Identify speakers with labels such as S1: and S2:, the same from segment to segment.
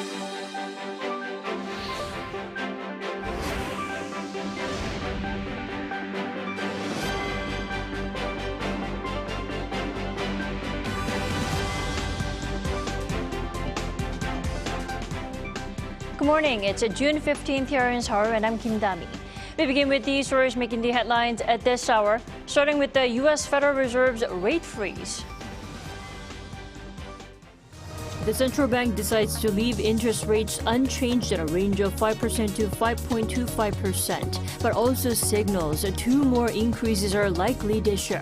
S1: Good morning. It's June 15th here in Seoul, and I'm Kim Dami. We begin with these stories making the headlines at this hour, starting with the U.S. Federal Reserve's rate freeze. The central bank decides to leave interest rates unchanged at a range of 5% to 5.25%, but also signals 2 more increases are likely this year.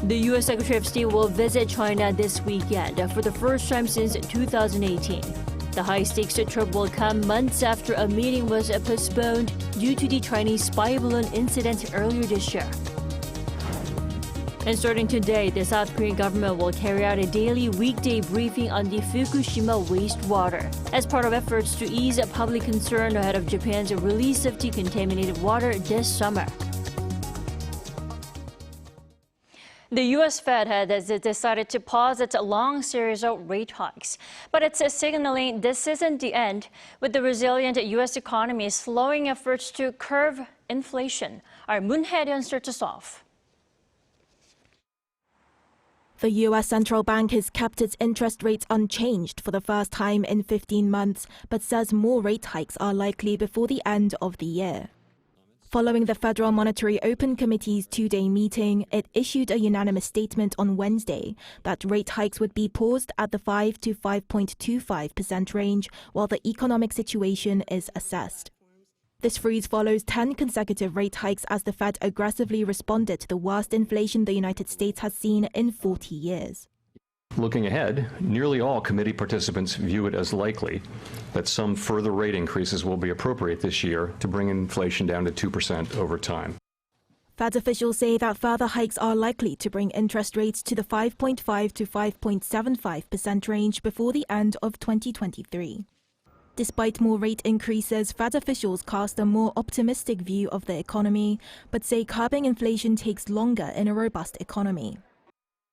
S1: The U.S. Secretary of State will visit China this weekend for the first time since 2018. The high-stakes trip will come months after a meeting was postponed due to the Chinese spy balloon incident earlier this year. And starting today, the South Korean government will carry out a daily weekday briefing on the Fukushima wastewater as part of efforts to ease public concern ahead of Japan's release of decontaminated water this summer. The U.S. Fed has decided to pause its long series of rate hikes, but it's signaling this isn't the end, with the resilient U.S. economy slowing efforts to curb inflation. Our Moon Hae-ryun starts us off.
S2: The U.S. central bank has kept its interest rates unchanged for the first time in 15 months, but says more rate hikes are likely before the end of the year. Following the Federal Monetary Open Committee's 2-day meeting, it issued a unanimous statement on Wednesday that rate hikes would be paused at the 5 to 5.25% range while the economic situation is assessed. This freeze follows 10 consecutive rate hikes as the Fed aggressively responded to the worst inflation the United States has seen in 40 years.
S3: Looking ahead, nearly all committee participants view it as likely that some further rate increases will be appropriate this year to bring inflation down to 2% over time.
S2: Fed officials say that further hikes are likely to bring interest rates to the 5.5 to 5.75% range before the end of 2023. Despite more rate increases, Fed officials cast a more optimistic view of the economy, but say curbing inflation takes longer in a robust economy.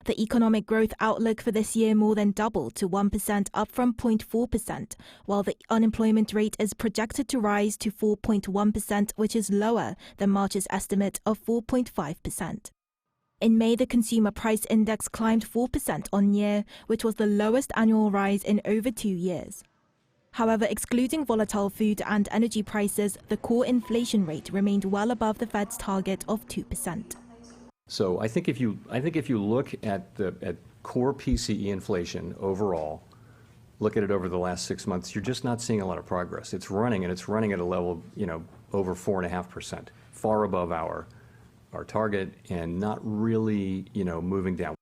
S2: The economic growth outlook for this year more than doubled to 1%, up from 0.4%, while the unemployment rate is projected to rise to 4.1%, which is lower than March's estimate of 4.5%. In May, the Consumer Price Index climbed 4% on year, which was the lowest annual rise in over 2 years. However, excluding volatile food and energy prices, the core inflation rate remained well above the Fed's target of 2%.
S3: So I think if you look at core PCE inflation overall, look at it over the last 6 months, you're just not seeing a lot of progress. It's running at a level, over 4.5%, far above our target, and not really, moving down.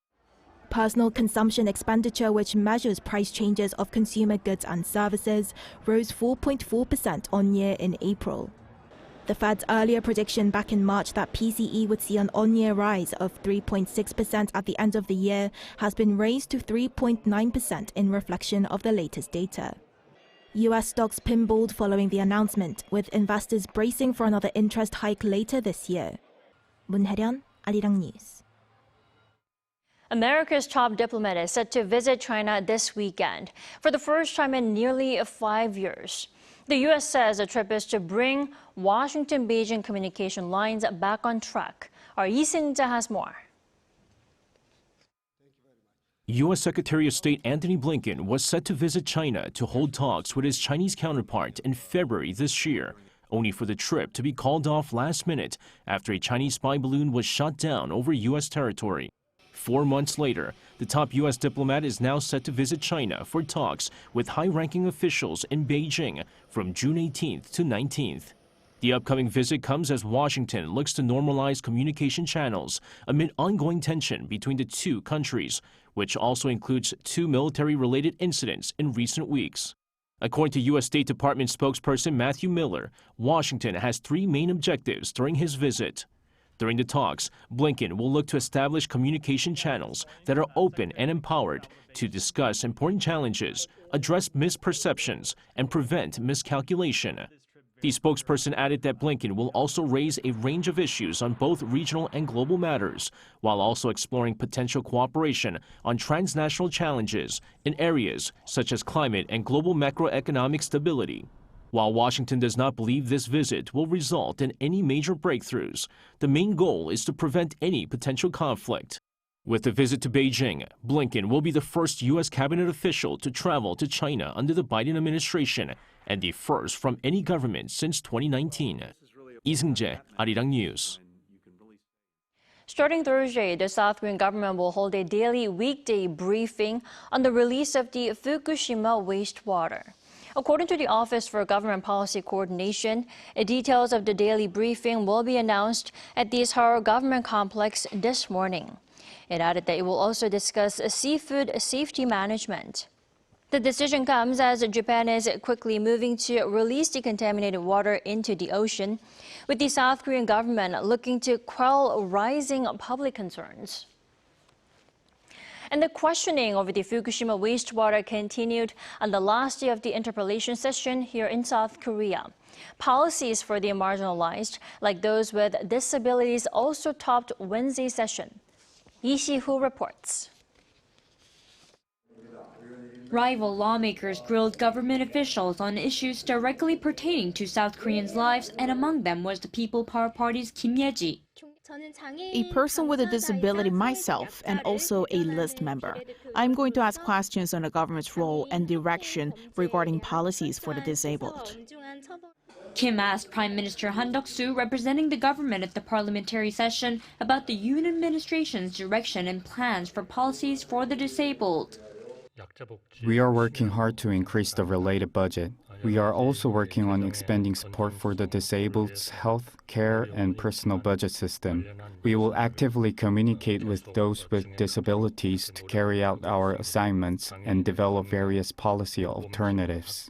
S2: Personal consumption expenditure, which measures price changes of consumer goods and services, rose 4.4% on year in April. The Fed's earlier prediction back in March that PCE would see an on-year rise of 3.6% at the end of the year has been raised to 3.9% in reflection of the latest data. U.S. stocks pinballed following the announcement, with investors bracing for another interest hike later this year. Moon Hae-ryun, Arirang News.
S1: America's top diplomat is set to visit China this weekend for the first time in nearly 5 years. The U.S. says the trip is to bring Washington-Beijing communication lines back on track. Our Lee Sin-ja has more.
S4: U.S. Secretary of State Antony Blinken was set to visit China to hold talks with his Chinese counterpart in February this year, only for the trip to be called off last minute after a Chinese spy balloon was shot down over U.S. territory. 4 months later, the top U.S. diplomat is now set to visit China for talks with high-ranking officials in Beijing from June 18th to 19th. The upcoming visit comes as Washington looks to normalize communication channels amid ongoing tension between the two countries, which also includes 2 military-related incidents in recent weeks. According to U.S. State Department spokesperson Matthew Miller, Washington has 3 main objectives during his visit. During the talks, Blinken will look to establish communication channels that are open and empowered to discuss important challenges, address misperceptions, and prevent miscalculation. The spokesperson added that Blinken will also raise a range of issues on both regional and global matters, while also exploring potential cooperation on transnational challenges in areas such as climate and global macroeconomic stability. While Washington does not believe this visit will result in any major breakthroughs, the main goal is to prevent any potential conflict. With the visit to Beijing, Blinken will be the first U.S. cabinet official to travel to China under the Biden administration and the first from any government since 2019. Lee Seung-jae, Arirang News.
S1: Starting Thursday, the South Korean government will hold a daily weekday briefing on the release of the Fukushima wastewater. According to the Office for Government Policy Coordination, details of the daily briefing will be announced at the Seoul government complex this morning. It added that it will also discuss seafood safety management. The decision comes as Japan is quickly moving to release the contaminated water into the ocean, with the South Korean government looking to quell rising public concerns. And the questioning over the Fukushima wastewater continued on the last day of the interpellation session here in South Korea. Policies for the marginalized, like those with disabilities, also topped Wednesday's session. Lee Si-hoo reports.
S5: Rival lawmakers grilled government officials on issues directly pertaining to South Koreans' lives, and among them was the People Power Party's Kim Ye-ji.
S6: A person with a disability myself and also a list member. I'm going to ask questions on the government's role and direction regarding policies for the disabled.
S5: Kim asked Prime Minister Han Duck-soo, representing the government at the parliamentary session, about the Yoon administration's direction and plans for policies for the disabled.
S7: We are working hard to increase the related budget. We are also working on expanding support for the disabled's health, care, and personal budget system. We will actively communicate with those with disabilities to carry out our assignments and develop various policy alternatives.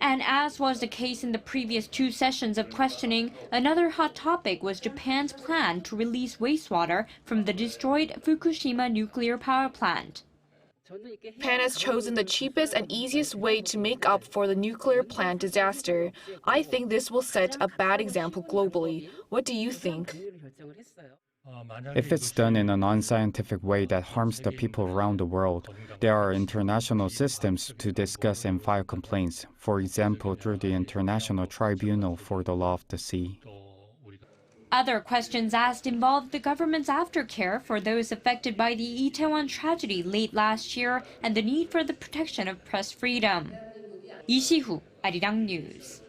S5: And as was the case in the previous two sessions of questioning, another hot topic was Japan's plan to release wastewater from the destroyed Fukushima nuclear power plant.
S8: Japan has chosen the cheapest and easiest way to make up for the nuclear plant disaster. I think this will set a bad example globally. What do you think?
S7: If it's done in a non-scientific way that harms the people around the world, there are international systems to discuss and file complaints, for example, through the International Tribunal for the Law of the Sea.
S5: Other questions asked involved the government's aftercare for those affected by the Itaewon tragedy late last year and the need for the protection of press freedom. Lee Si-hoo, Arirang News.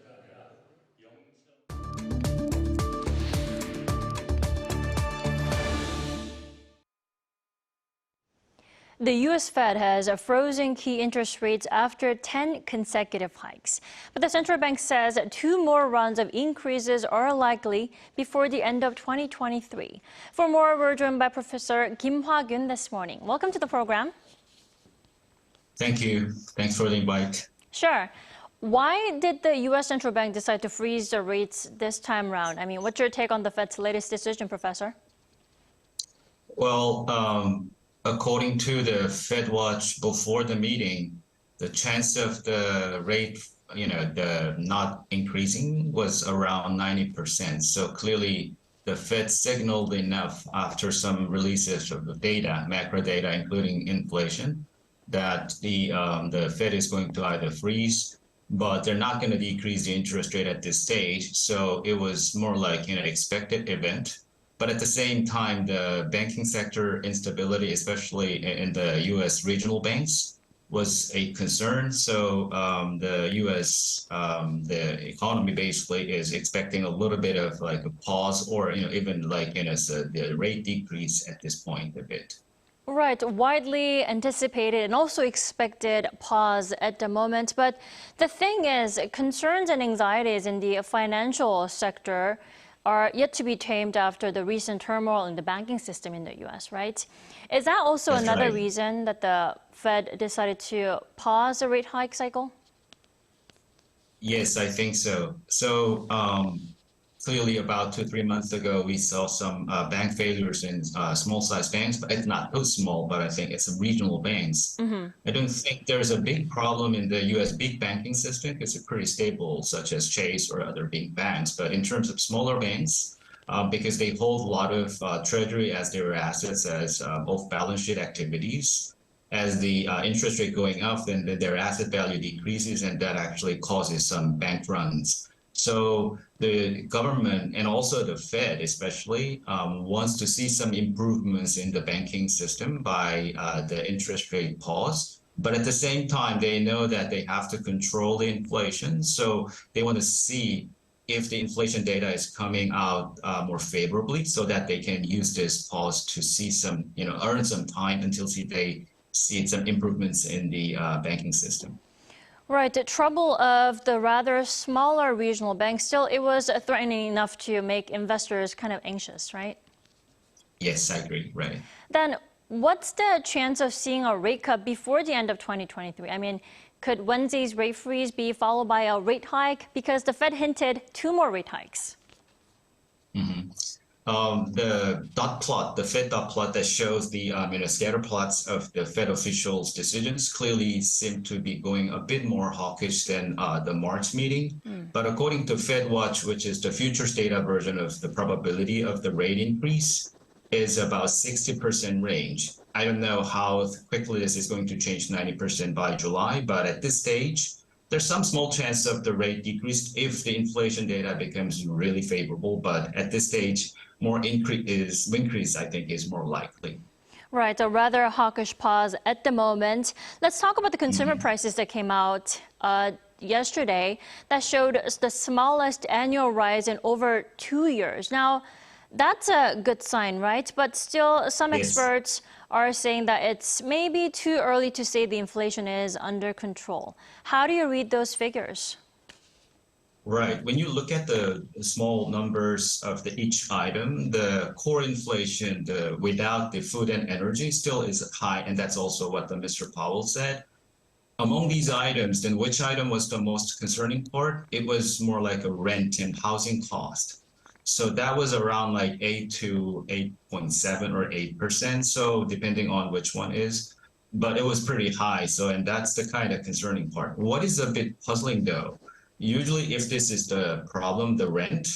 S1: The U.S. Fed has frozen key interest rates after 10 consecutive hikes. But the central bank says 2 more rounds of increases are likely before the end of 2023. For more, we're joined by Professor Kim Hwa-gyun this morning. Welcome to the program.
S9: Thank you. Thanks for the invite.
S1: Sure. Why did the U.S. central bank decide to freeze the rates this time around? I mean, what's your take on the Fed's latest decision, Professor?
S9: Well, according to the Fed Watch before the meeting, the chance of the rate, the not increasing was around 90%. So clearly, the Fed signaled enough after some releases of the data, macro data, including inflation, that the Fed is going to either freeze, but they're not going to decrease the interest rate at this stage. So it was more like an expected event. But at the same time, the banking sector instability, especially in the U.S. regional banks, was a concern. So the U.S. The economy basically is expecting a little bit of like a pause, or even like the rate decrease at this point a bit.
S1: Right, widely anticipated and also expected pause at the moment. But the thing is, concerns and anxieties in the financial sector are yet to be tamed after the recent turmoil in the banking system in the U.S., right? Is that also
S9: That's
S1: another
S9: right.
S1: reason that the Fed decided to pause the rate hike cycle?
S9: Yes, I think so. So clearly about 2-3 months ago, we saw some bank failures in small-sized banks, but it's not those small, but I think it's regional banks. I don't think there's a big problem in the U.S. big banking system because it's pretty stable, such as Chase or other big banks. But in terms of smaller banks, because they hold a lot of treasury as their assets as off-balance sheet activities, as the interest rate going up, then their asset value decreases, and that actually causes some bank runs. So the government and also the Fed especially wants to see some improvements in the banking system by the interest rate pause. But at the same time, they know that they have to control the inflation. So they want to see if the inflation data is coming out more favorably so that they can use this pause to see some, earn some time until they see some improvements in the banking system.
S1: Right, the trouble of the rather smaller regional banks, still it was threatening enough to make investors kind of anxious, right?
S9: Yes, I agree, right.
S1: Then what's the chance of seeing a rate cut before the end of 2023? I mean, could Wednesday's rate freeze be followed by a rate hike? Because the Fed hinted 2 more rate hikes.
S9: The dot plot, the Fed dot plot that shows the scatter plots of the Fed officials' decisions clearly seem to be going a bit more hawkish than the March meeting. But according to FedWatch, which is the futures data version of the probability of the rate increase, is about 60% range. I don't know how quickly this is going to change 90% by July, but at this stage, there's some small chance of the rate decrease if the inflation data becomes really favorable. But at this stage, more increase, I think, is more likely.
S1: Right, a rather hawkish pause at the moment. Let's talk about the consumer prices that came out yesterday that showed the smallest annual rise in over 2 years. Now, that's a good sign, right? But still, some experts are saying that it's maybe too early to say the inflation is under control. How do you read those figures?
S9: Right. When you look at the small numbers of each item, the core inflation without the food and energy still is high, and that's also what Mr. Powell said. Among these items, then which item was the most concerning part? It was more like a rent and housing cost. So that was around like 8 to 8.7 or 8%. So depending on which one is, but it was pretty high. So, and that's the kind of concerning part. What is a bit puzzling though? Usually if this is the problem, the rent,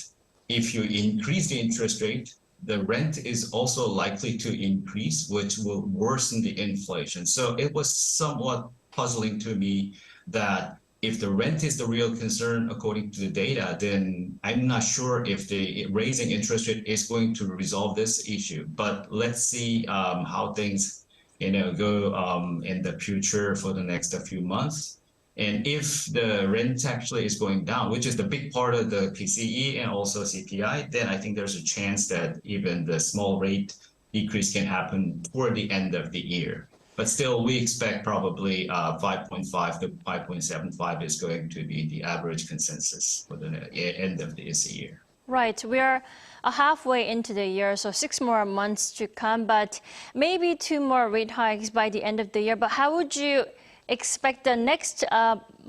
S9: if you increase the interest rate, the rent is also likely to increase, which will worsen the inflation. So it was somewhat puzzling to me that if the rent is the real concern according to the data, then I'm not sure if the raising interest rate is going to resolve this issue. But let's see how things go in the future for the next few months. And if the rent actually is going down, which is the big part of the PCE and also CPI, then I think there's a chance that even the small rate decrease can happen toward the end of the year. But still, we expect probably 5.5 to 5.75 is going to be the average consensus for the end of this year.
S1: Right. We are halfway into the year, so 6 more months to come, but maybe 2 more rate hikes by the end of the year. But how would you expect the next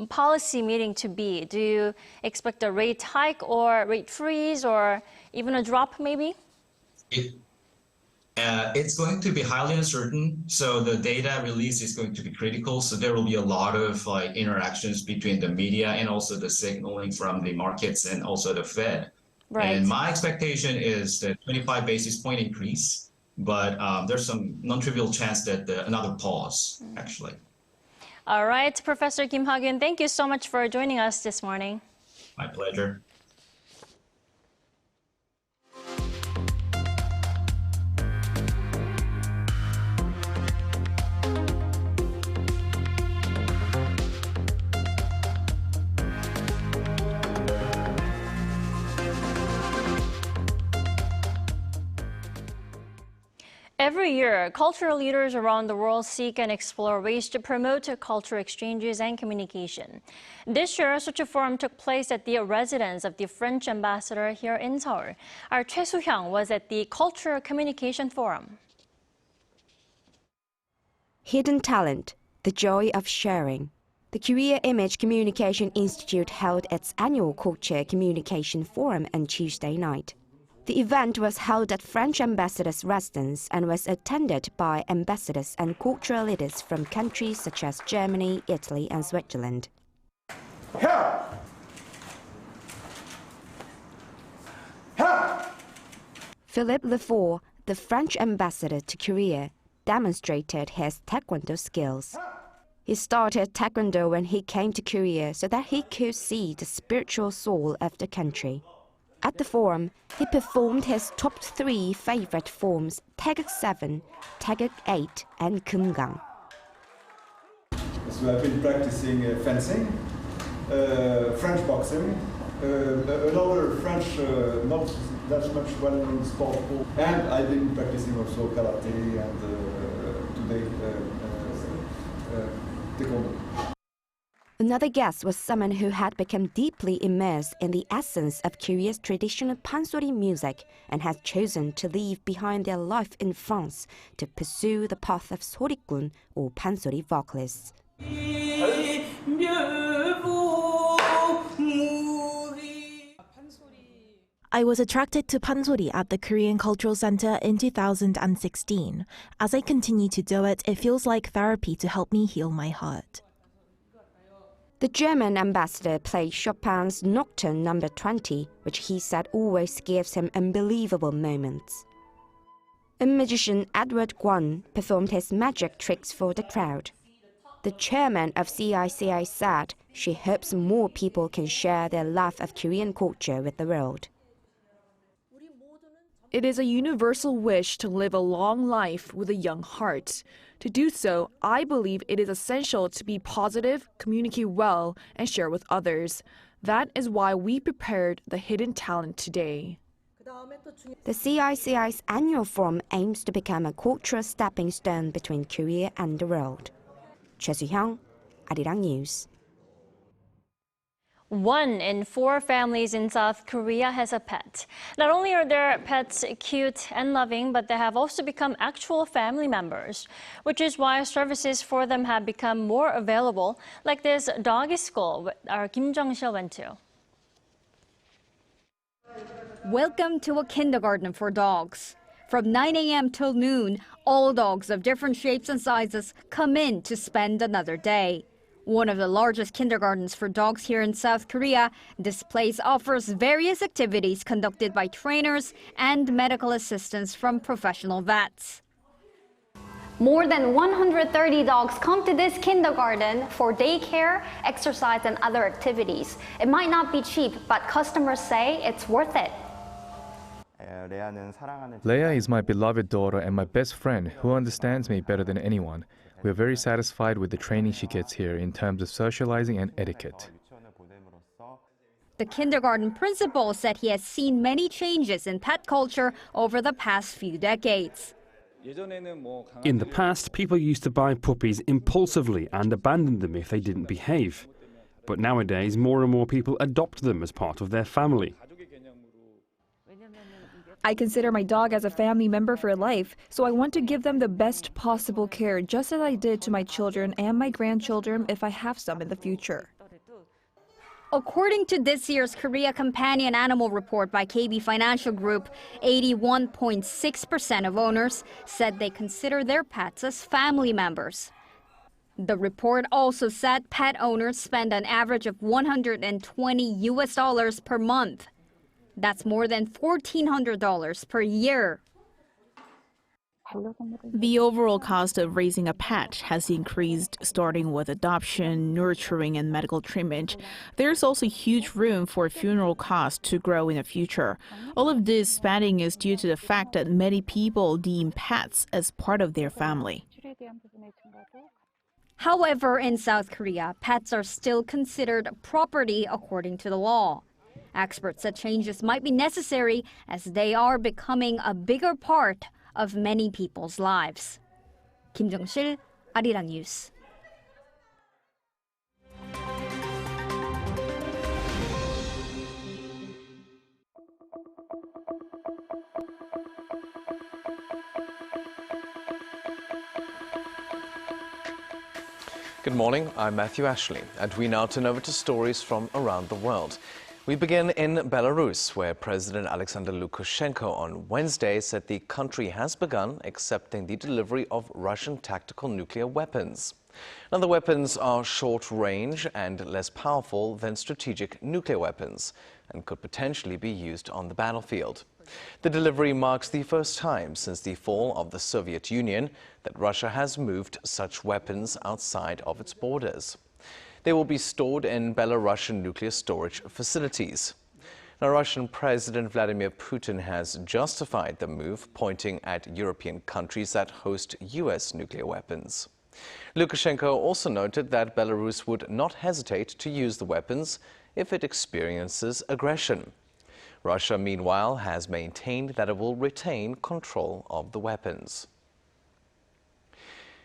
S1: policy meeting to be? Do you expect a rate hike or rate freeze or even a drop maybe?
S9: It's going to be highly uncertain. So the data release is going to be critical. So there will be a lot of interactions between the media and also the signaling from the markets and also the Fed. Right. And my expectation is that 25 basis point increase, but there's some non-trivial chance that another pause, actually.
S1: All right, Professor Kim Ha-gyun, thank you so much for joining us this morning.
S9: My pleasure.
S1: Every year, cultural leaders around the world seek and explore ways to promote cultural exchanges and communication. This year, such a forum took place at the residence of the French ambassador here in Seoul. Our Choi Soo-hyung was at the Cultural Communication Forum.
S10: Hidden talent, the joy of sharing. The Korea Image Communication Institute held its annual Culture Communication Forum on Tuesday night. The event was held at French ambassador's residence and was attended by ambassadors and cultural leaders from countries such as Germany, Italy, and Switzerland. Philippe Lefort, the French ambassador to Korea, demonstrated his taekwondo skills. He started taekwondo when he came to Korea so that he could see the spiritual soul of the country. At the forum, he performed his top 3 favorite forms, Taeguk 7, Taeguk 8, and Kumgang.
S11: So I've been practicing fencing, French boxing, another French, not that much well-known sport, and I've been practicing also karate and today taekwondo.
S10: Another guest was someone who had become deeply immersed in the essence of Korea's traditional pansori music and had chosen to leave behind their life in France to pursue the path of sorikun or pansori vocalists.
S2: I was attracted to pansori at the Korean Cultural Center in 2016. As I continue to do it, it feels like therapy to help me heal my heart.
S10: The German ambassador played Chopin's Nocturne No. 20, which he said always gives him unbelievable moments. A magician, Edward Guan, performed his magic tricks for the crowd. The chairman of CICI said she hopes more people can share their love of Korean culture with the world.
S8: It is a universal wish to live a long life with a young heart. To do so, I believe it is essential to be positive, communicate well, and share with others. That is why we prepared the hidden talent today.
S10: The CICI's annual forum aims to become a cultural stepping stone between Korea and the world. Choi Soo-hyung, Arirang News.
S1: 1 in 4 families in South Korea has a pet. Not only are their pets cute and loving, but they have also become actual family members, which is why services for them have become more available, like this doggy school our Kim Jong-sil went to.
S12: Welcome to a kindergarten for dogs. From 9 a.m. till noon, all dogs of different shapes and sizes come in to spend another day. One of the largest kindergartens for dogs here in South Korea, this place offers various activities conducted by trainers and medical assistants from professional vets.
S13: More than 130 dogs come to this kindergarten for daycare, exercise, and other activities. It might not be cheap, but customers say it's worth it.
S14: Leia is my beloved daughter and my best friend who understands me better than anyone. We are very satisfied with the training she gets here in terms of socializing and etiquette.
S12: The kindergarten principal said he has seen many changes in pet culture over the past few decades.
S15: In the past, people used to buy puppies impulsively and abandon them if they didn't behave. But nowadays, more and more people adopt them as part of their family.
S16: I consider my dog as a family member for life, so I want to give them the best possible care, just as I did to my children and my grandchildren if I have some in the future.
S12: According to this year's Korea Companion Animal Report by KB Financial Group, 81.6% of owners said they consider their pets as family members. The report also said pet owners spend an average of $120 per month. That's more than $1,400 per year.
S6: The overall cost of raising a pet has increased, starting with adoption, nurturing, and medical treatment. There's also huge room for funeral costs to grow in the future. All of this spending is due to the fact that many people deem pets as part of their family.
S12: However, in South Korea, pets are still considered property according to the law. Experts said changes might be necessary as they are becoming a bigger part of many people's lives. Kim Jong-sil, Arirang News.
S17: Good morning, I'm Matthew Ashley, and we now turn over to stories from around the world. We begin in Belarus, where President Alexander Lukashenko on Wednesday said the country has begun accepting the delivery of Russian tactical nuclear weapons. Now, the weapons are short-range and less powerful than strategic nuclear weapons and could potentially be used on the battlefield. The delivery marks the first time since the fall of the Soviet Union that Russia has moved such weapons outside of its borders. They will be stored in Belarusian nuclear storage facilities. Now, Russian President Vladimir Putin has justified the move, pointing at European countries that host U.S. nuclear weapons. Lukashenko also noted that Belarus would not hesitate to use the weapons if it experiences aggression. Russia, meanwhile, has maintained that it will retain control of the weapons.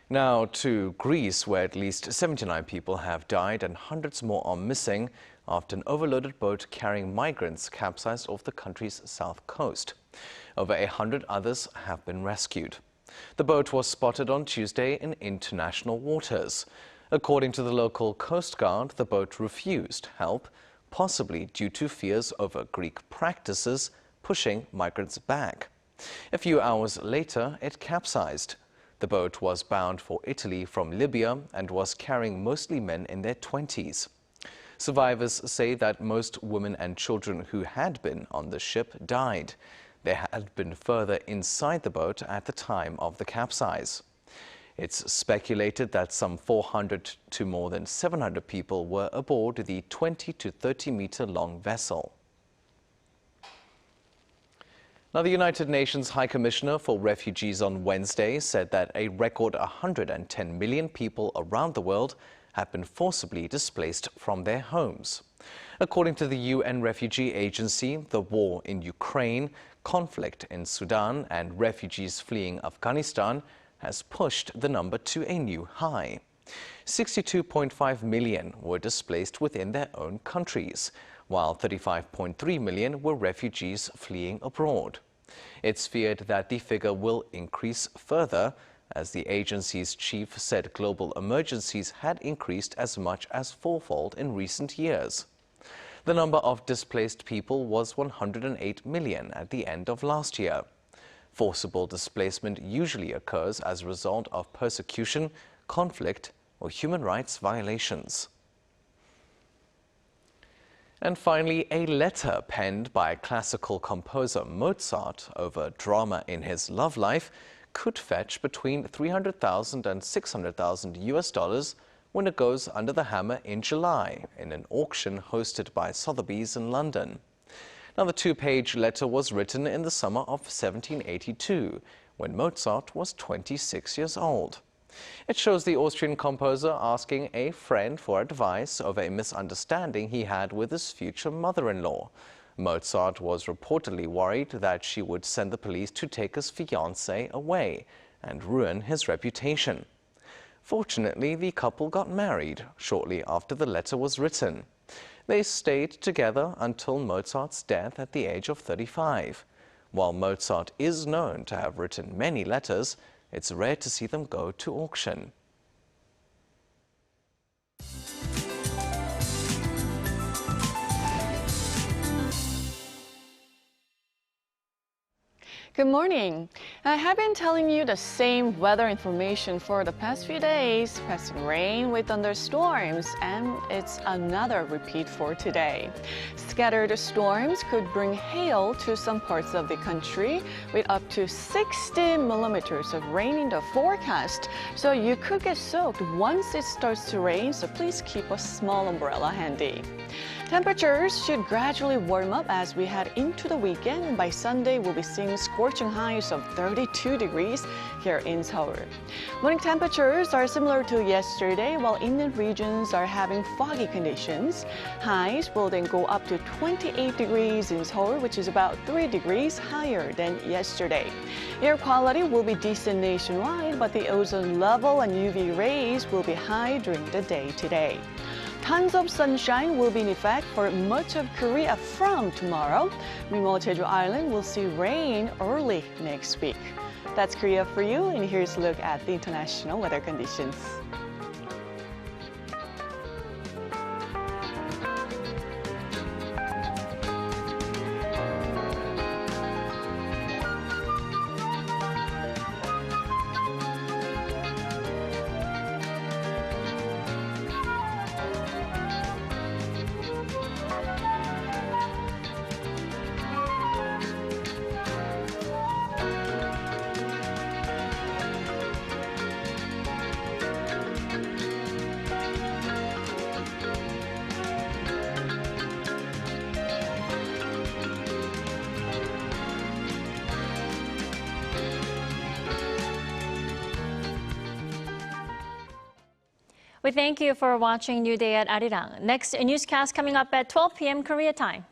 S17: Now to Greece, where at least 79 people have died and hundreds more are missing after an overloaded boat carrying migrants capsized off the country's south coast. Over 100 others have been rescued. The boat was spotted on Tuesday in international waters. According to the local Coast Guard, the boat refused help, possibly due to fears over Greek practices pushing migrants back. A few hours later, it capsized. The boat was bound for Italy from Libya and was carrying mostly men in their 20s. Survivors say that most women and children who had been on the ship died. They had been further inside the boat at the time of the capsize. It's speculated that some 400 to more than 700 people were aboard the 20 to 30 meter long vessel. Now, the United Nations High Commissioner for Refugees on Wednesday said that a record 110 million people around the world have been forcibly displaced from their homes. According to the UN Refugee Agency, the war in Ukraine, conflict in Sudan, and refugees fleeing Afghanistan has pushed the number to a new high. 62.5 million were displaced within their own countries, while 35.3 million were refugees fleeing abroad. It's feared that the figure will increase further, as the agency's chief said global emergencies had increased as much as fourfold in recent years. The number of displaced people was 108 million at the end of last year. Forcible displacement usually occurs as a result of persecution, conflict, or human rights violations. And finally, a letter penned by classical composer Mozart over drama in his love life could fetch between $300,000 and $600,000 US when it goes under the hammer in July in an auction hosted by Sotheby's in London. Now, the two-page letter was written in the summer of 1782, when Mozart was 26 years old. It shows the Austrian composer asking a friend for advice over a misunderstanding he had with his future mother-in-law. Mozart was reportedly worried that she would send the police to take his fiancée away and ruin his reputation. Fortunately, the couple got married shortly after the letter was written. They stayed together until Mozart's death at the age of 35. While Mozart is known to have written many letters, it's rare to see them go to auction.
S18: Good morning. I have been telling you the same weather information for the past few days, passing rain with thunderstorms, and it's another repeat for today. Scattered storms could bring hail to some parts of the country with up to 60 millimeters of rain in the forecast, so you could get soaked once it starts to rain, so please keep a small umbrella handy. Temperatures should gradually warm up as we head into the weekend, and by Sunday we'll be seeing scorching highs of 32 degrees here in Seoul. Morning temperatures are similar to yesterday, while inland regions are having foggy conditions. Highs will then go up to 28 degrees in Seoul, which is about 3 degrees higher than yesterday. Air quality will be decent nationwide, but the ozone level and UV rays will be high during the day today. Tons of sunshine will be in effect for much of Korea from tomorrow. Meanwhile, Jeju Island will see rain early next week. That's Korea for you, and here's a look at the international weather conditions.
S1: We thank you for watching New Day at Arirang. Next, a newscast coming up at 12 p.m. Korea time.